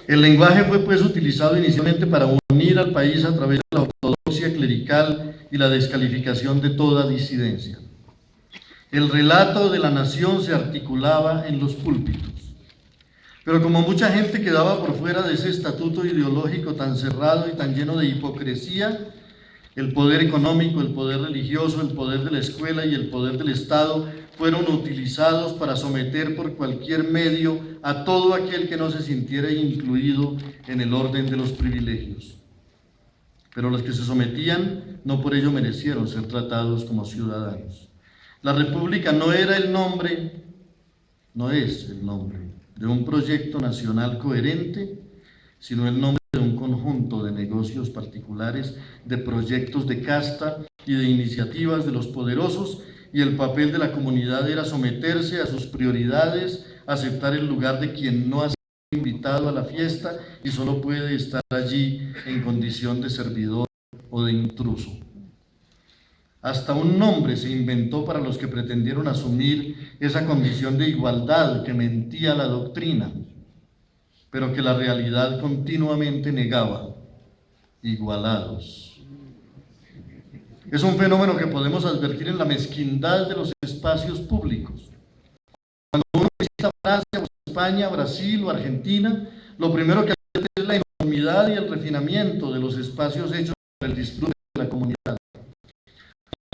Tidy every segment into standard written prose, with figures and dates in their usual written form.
El lenguaje fue pues utilizado inicialmente para unir al país a través de la ortodoxia clerical y la descalificación de toda disidencia. El relato de la nación se articulaba en los púlpitos. Pero como mucha gente quedaba por fuera de ese estatuto ideológico tan cerrado y tan lleno de hipocresía, el poder económico, el poder religioso, el poder de la escuela y el poder del Estado fueron utilizados para someter por cualquier medio a todo aquel que no se sintiera incluido en el orden de los privilegios. Pero los que se sometían no por ello merecieron ser tratados como ciudadanos. La República no era el nombre, no es el nombre de un proyecto nacional coherente, sino el nombre de un conjunto de negocios particulares, de proyectos de casta y de iniciativas de los poderosos, y el papel de la comunidad era someterse a sus prioridades, aceptar el lugar de quien no ha sido invitado a la fiesta y solo puede estar allí en condición de servidor o de intruso. Hasta un nombre se inventó para los que pretendieron asumir esa condición de igualdad que mentía la doctrina, pero que la realidad continuamente negaba: igualados. Es un fenómeno que podemos advertir en la mezquindad de los espacios públicos. Cuando uno visita Francia o España, Brasil o Argentina, lo primero que advierte es la enormidad y el refinamiento de los espacios hechos para el disfrute de la comunidad.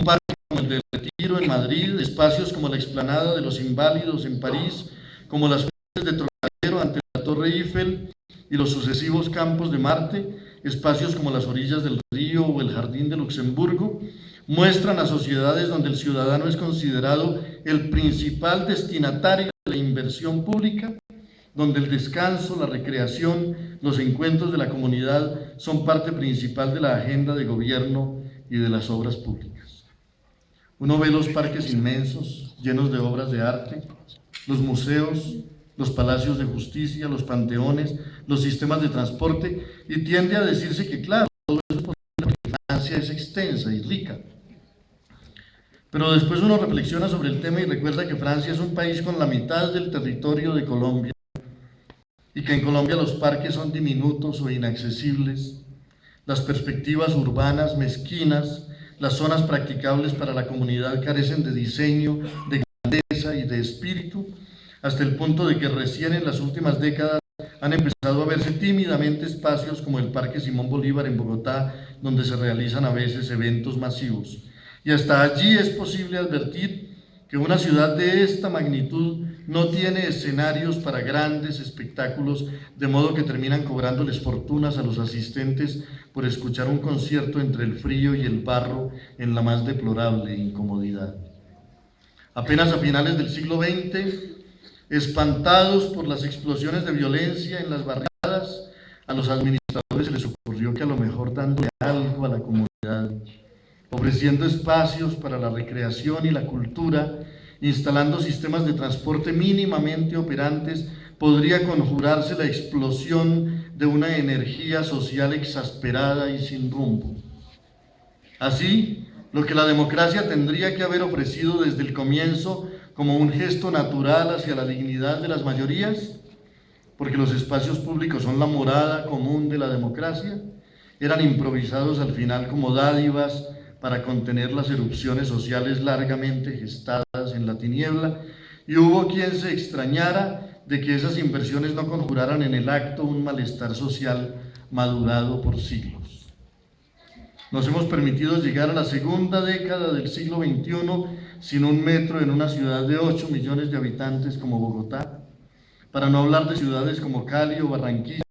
Un parque como el del Retiro en Madrid, espacios como la explanada de los Inválidos en París, como las fuentes de Trocadero ante la Torre Eiffel y los sucesivos campos de Marte, espacios como las orillas del río o el Jardín de Luxemburgo, muestran a sociedades donde el ciudadano es considerado el principal destinatario de la inversión pública, donde el descanso, la recreación, los encuentros de la comunidad son parte principal de la agenda de gobierno y de las obras públicas. Uno ve los parques inmensos, llenos de obras de arte, los museos, los palacios de justicia, los panteones, los sistemas de transporte, y tiende a decirse que, claro, todo eso es posible porque Francia es extensa y rica. Pero después uno reflexiona sobre el tema y recuerda que Francia es un país con la mitad del territorio de Colombia, y que en Colombia los parques son diminutos o inaccesibles, las perspectivas urbanas mezquinas, las zonas practicables para la comunidad carecen de diseño, de grandeza y de espíritu, hasta el punto de que recién en las últimas décadas han empezado a verse tímidamente espacios como el Parque Simón Bolívar en Bogotá, donde se realizan a veces eventos masivos. Y hasta allí es posible advertir que una ciudad de esta magnitud no tiene escenarios para grandes espectáculos, de modo que terminan cobrándoles fortunas a los asistentes por escuchar un concierto entre el frío y el barro en la más deplorable incomodidad. Apenas a finales del siglo XX, espantados por las explosiones de violencia en las barriadas, a los administradores se les ocurrió que a lo mejor dándole algo a la comunidad, ofreciendo espacios para la recreación y la cultura, instalando sistemas de transporte mínimamente operantes, podría conjurarse la explosión de una energía social exasperada y sin rumbo. Así, lo que la democracia tendría que haber ofrecido desde el comienzo como un gesto natural hacia la dignidad de las mayorías, porque los espacios públicos son la morada común de la democracia, eran improvisados al final como dádivas para contener las erupciones sociales largamente gestadas en la tiniebla, y hubo quien se extrañara de que esas inversiones no conjuraran en el acto un malestar social madurado por siglos. Nos hemos permitido llegar a la segunda década del siglo XXI sin un metro en una ciudad de 8 millones de habitantes como Bogotá, para no hablar de ciudades como Cali o Barranquilla,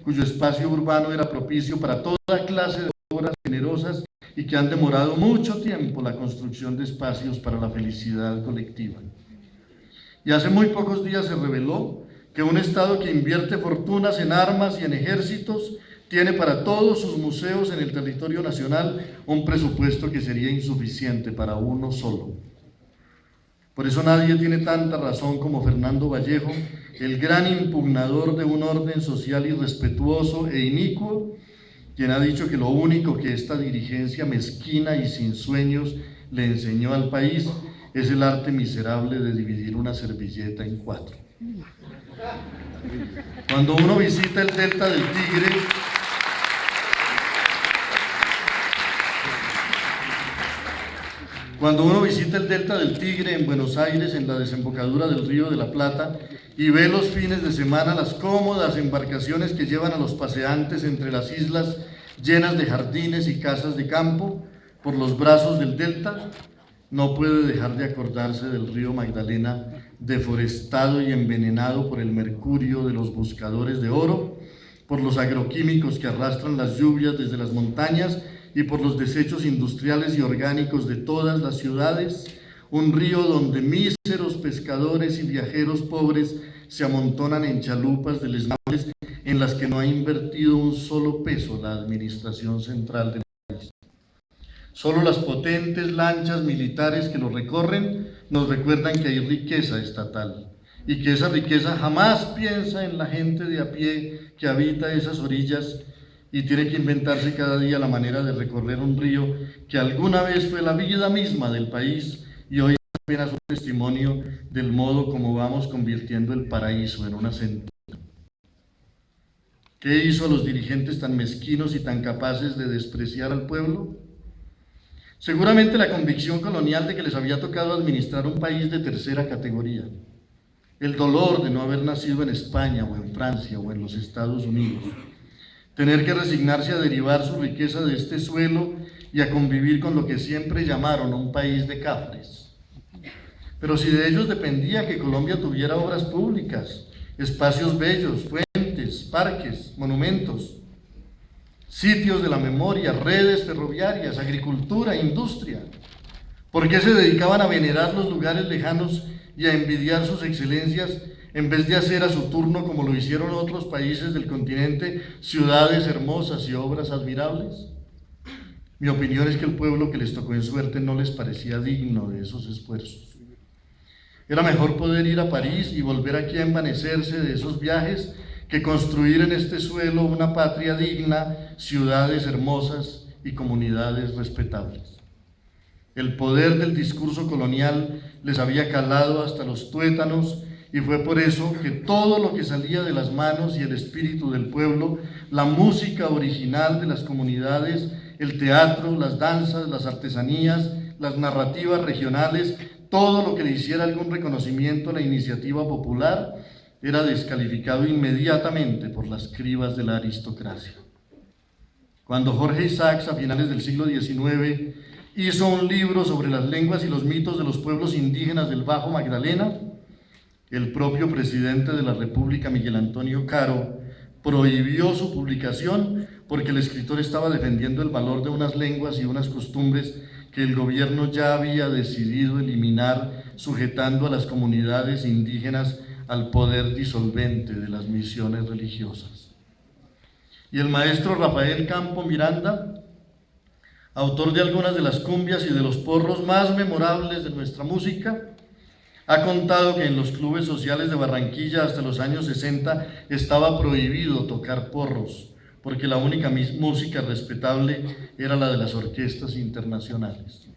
cuyo espacio urbano era propicio para toda clase de obras generosas y que han demorado mucho tiempo la construcción de espacios para la felicidad colectiva. Y hace muy pocos días se reveló que un Estado que invierte fortunas en armas y en ejércitos tiene para todos sus museos en el territorio nacional un presupuesto que sería insuficiente para uno solo. Por eso nadie tiene tanta razón como Fernando Vallejo, el gran impugnador de un orden social irrespetuoso e inicuo, quien ha dicho que lo único que esta dirigencia mezquina y sin sueños le enseñó al país es el arte miserable de dividir una servilleta en 4. Cuando uno visita el delta del Tigre, en Buenos Aires, en la desembocadura del Río de la Plata, y ve los fines de semana las cómodas embarcaciones que llevan a los paseantes entre las islas llenas de jardines y casas de campo por los brazos del delta, no puede dejar de acordarse del río Magdalena, deforestado y envenenado por el mercurio de los buscadores de oro, por los agroquímicos que arrastran las lluvias desde las montañas y por los desechos industriales y orgánicos de todas las ciudades, un río donde míseros pescadores y viajeros pobres se amontonan en chalupas deleznables en las que no ha invertido un solo peso la administración central del país. Solo las potentes lanchas militares que lo recorren nos recuerdan que hay riqueza estatal y que esa riqueza jamás piensa en la gente de a pie que habita esas orillas y tiene que inventarse cada día la manera de recorrer un río que alguna vez fue la vida misma del país y hoy es apenas un testimonio del modo como vamos convirtiendo el paraíso en una centura. ¿Qué hizo a los dirigentes tan mezquinos y tan capaces de despreciar al pueblo? Seguramente la convicción colonial de que les había tocado administrar un país de tercera categoría, el dolor de no haber nacido en España o en Francia o en los Estados Unidos, tener que resignarse a derivar su riqueza de este suelo y a convivir con lo que siempre llamaron un país de cafres. Pero si de ellos dependía que Colombia tuviera obras públicas, espacios bellos, fuentes, parques, monumentos, sitios de la memoria, redes ferroviarias, agricultura, industria, ¿por qué se dedicaban a venerar los lugares lejanos y a envidiar sus excelencias en vez de hacer a su turno, como lo hicieron otros países del continente, ciudades hermosas y obras admirables? Mi opinión es que el pueblo que les tocó en suerte no les parecía digno de esos esfuerzos. Era mejor poder ir a París y volver aquí a envanecerse de esos viajes que construir en este suelo una patria digna, ciudades hermosas y comunidades respetables. El poder del discurso colonial les había calado hasta los tuétanos y fue por eso que todo lo que salía de las manos y el espíritu del pueblo, la música original de las comunidades, el teatro, las danzas, las artesanías, las narrativas regionales, todo lo que le hiciera algún reconocimiento a la iniciativa popular, era descalificado inmediatamente por las cribas de la aristocracia. Cuando Jorge Isaacs, a finales del siglo XIX, hizo un libro sobre las lenguas y los mitos de los pueblos indígenas del Bajo Magdalena, el propio presidente de la República, Miguel Antonio Caro, prohibió su publicación porque el escritor estaba defendiendo el valor de unas lenguas y unas costumbres que el gobierno ya había decidido eliminar, sujetando a las comunidades indígenas al poder disolvente de las misiones religiosas. Y el maestro Rafael Campo Miranda, autor de algunas de las cumbias y de los porros más memorables de nuestra música, ha contado que en los clubes sociales de Barranquilla hasta los años 60 estaba prohibido tocar porros, porque la única música respetable era la de las orquestas internacionales.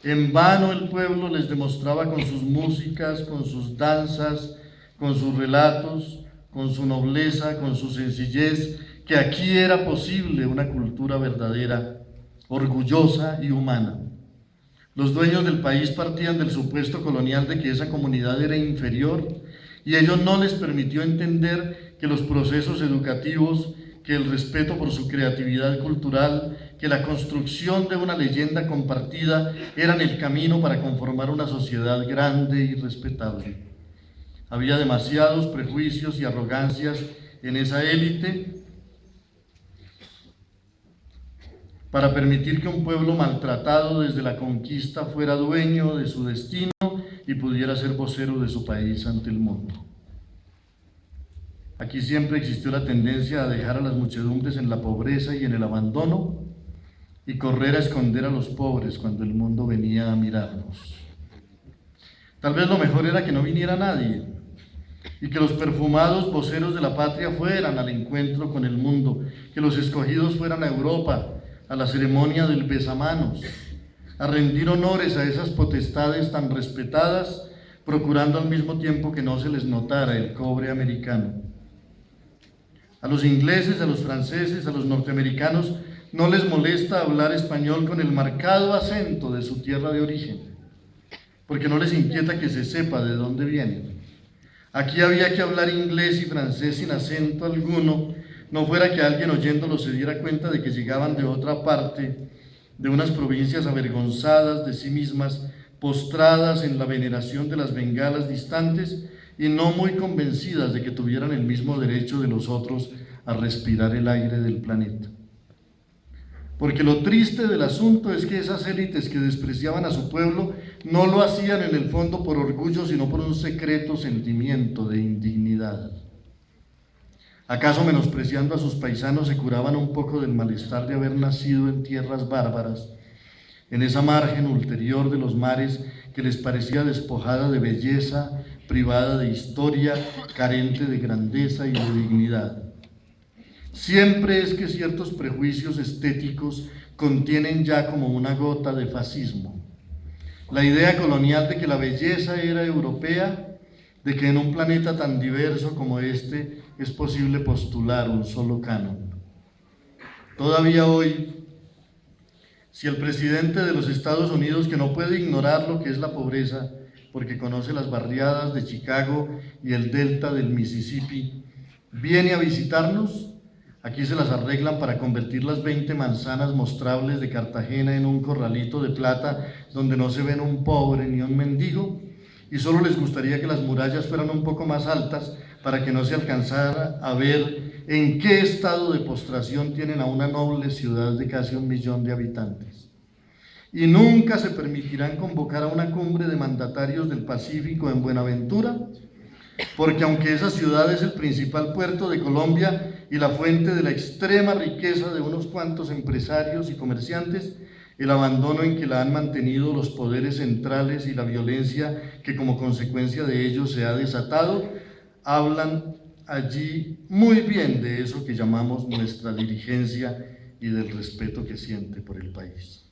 En vano el pueblo les demostraba con sus músicas, con sus danzas, con sus relatos, con su nobleza, con su sencillez, que aquí era posible una cultura verdadera, orgullosa y humana. Los dueños del país partían del supuesto colonial de que esa comunidad era inferior y ello no les permitió entender que los procesos educativos, que el respeto por su creatividad cultural, que la construcción de una leyenda compartida eran el camino para conformar una sociedad grande y respetable. Había demasiados prejuicios y arrogancias en esa élite para permitir que un pueblo maltratado desde la conquista fuera dueño de su destino y pudiera ser vocero de su país ante el mundo. Aquí siempre existió la tendencia a dejar a las muchedumbres en la pobreza y en el abandono y correr a esconder a los pobres cuando el mundo venía a mirarnos. Tal vez lo mejor era que no viniera nadie y que los perfumados voceros de la patria fueran al encuentro con el mundo, que los escogidos fueran a Europa, a la ceremonia del besamanos, a rendir honores a esas potestades tan respetadas procurando al mismo tiempo que no se les notara el cobre americano. A los ingleses, a los franceses, a los norteamericanos no les molesta hablar español con el marcado acento de su tierra de origen, porque no les inquieta que se sepa de dónde vienen. Aquí había que hablar inglés y francés sin acento alguno, no fuera que alguien oyéndolo se diera cuenta de que llegaban de otra parte, de unas provincias avergonzadas de sí mismas, postradas en la veneración de las bengalas distantes y no muy convencidas de que tuvieran el mismo derecho de los otros a respirar el aire del planeta. Porque lo triste del asunto es que esas élites que despreciaban a su pueblo no lo hacían en el fondo por orgullo, sino por un secreto sentimiento de indignidad. ¿Acaso menospreciando a sus paisanos se curaban un poco del malestar de haber nacido en tierras bárbaras, en esa margen ulterior de los mares que les parecía despojada de belleza, privada de historia, carente de grandeza y de dignidad? Siempre es que ciertos prejuicios estéticos contienen ya como una gota de fascismo. La idea colonial de que la belleza era europea, de que en un planeta tan diverso como este es posible postular un solo canon. Todavía hoy, si el presidente de los Estados Unidos, que no puede ignorar lo que es la pobreza, porque conoce las barriadas de Chicago y el delta del Mississippi, viene a visitarnos, aquí se las arreglan para convertir las 20 manzanas mostrables de Cartagena en un corralito de plata donde no se ven un pobre ni un mendigo, y solo les gustaría que las murallas fueran un poco más altas para que no se alcanzara a ver en qué estado de postración tienen a una noble ciudad de casi 1 millón de habitantes. Y nunca se permitirán convocar a una cumbre de mandatarios del Pacífico en Buenaventura, porque aunque esa ciudad es el principal puerto de Colombia y la fuente de la extrema riqueza de unos cuantos empresarios y comerciantes, el abandono en que la han mantenido los poderes centrales y la violencia que como consecuencia de ello se ha desatado, hablan allí muy bien de eso que llamamos nuestra dirigencia y del respeto que siente por el país.